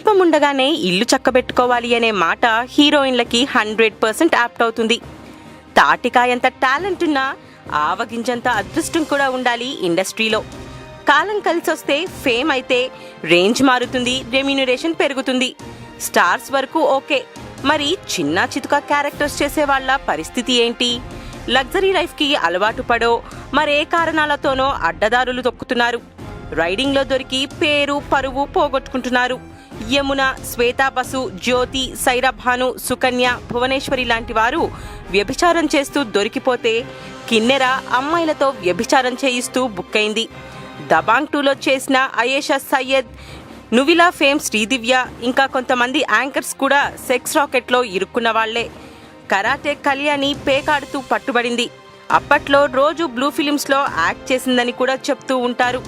దీపం ఉండగానే ఇల్లు చక్కబెట్టుకోవాలి అనే మాట హీరోయిన్లకి 100% యాప్ట్ అవుతుంది. తాటికాయంత టాలెంట్ ఉన్నా ఆవగింజంత అదృష్టం కూడా ఉండాలి ఇండస్ట్రీలో. కాలం కలిసొస్తే ఫేమ్ అయితే రేంజ్ మారుతుంది, రెమ్యూనరేషన్ పెరుగుతుంది. స్టార్స్ వరకు ఓకే, మరి చిన్న చితుక క్యారెక్టర్స్ చేసే వాళ్ళ పరిస్థితి ఏంటి? లగ్జరీ లైఫ్కి అలవాటు పడో మరే కారణాలతోనో అడ్డదారులు తొక్కుతున్నారు. రైడింగ్లో దొరికి పేరు పరువు పోగొట్టుకుంటున్నారు. యమున, శ్వేతా బసు, జ్యోతి, సైరా భాను, సుకన్య, భువనేశ్వరి లాంటి వారు వ్యభిచారం చేస్తూ దొరికిపోతే కిన్నెర అమ్మాయిలతో వ్యభిచారం చేయిస్తూ బుక్కైంది. దబాంగ్ 2లో చేసిన అయేషా సయ్యద్, నువిలా ఫేమ్ శ్రీదివ్య, ఇంకా కొంతమంది యాంకర్స్ కూడా సెక్స్ రాకెట్లో ఇరుక్కున్న వాళ్లే. కరాటే కళ్యాణి పేకాడుతూ పట్టుబడింది. అప్పట్లో రోజు బ్లూ ఫిలిమ్స్లో యాక్ట్ చేసిందని కూడా చెప్తూ ఉంటారు.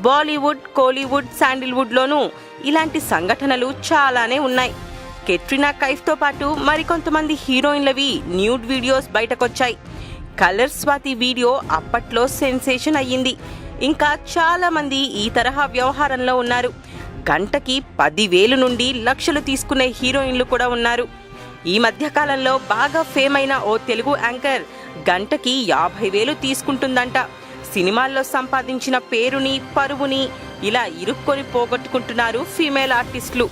బాలీవుడ్, కోలీవుడ్, శాండిల్వుడ్లోనూ ఇలాంటి సంఘటనలు చాలానే ఉన్నాయి. కెట్రినా కైఫ్తో పాటు మరికొంతమంది హీరోయిన్లవి న్యూడ్ వీడియోస్ బయటకొచ్చాయి. కలర్ స్వాతి వీడియో అప్పట్లో సెన్సేషన్ అయ్యింది. ఇంకా చాలా మంది ఈ తరహా వ్యవహారంలో ఉన్నారు. గంటకి 10,000 నుండి లక్షలు తీసుకునే హీరోయిన్లు కూడా ఉన్నారు. ఈ మధ్యకాలంలో బాగా ఫేమ్ అయిన ఓ తెలుగు యాంకర్ గంటకి 50,000 తీసుకుంటుందంట. సినిమాల్లో సంపాదించిన పేరుని, పరువుని ఇలా ఇరుక్కొని పోగొట్టుకుంటున్నారు ఫీమేల్ ఆర్టిస్టులు.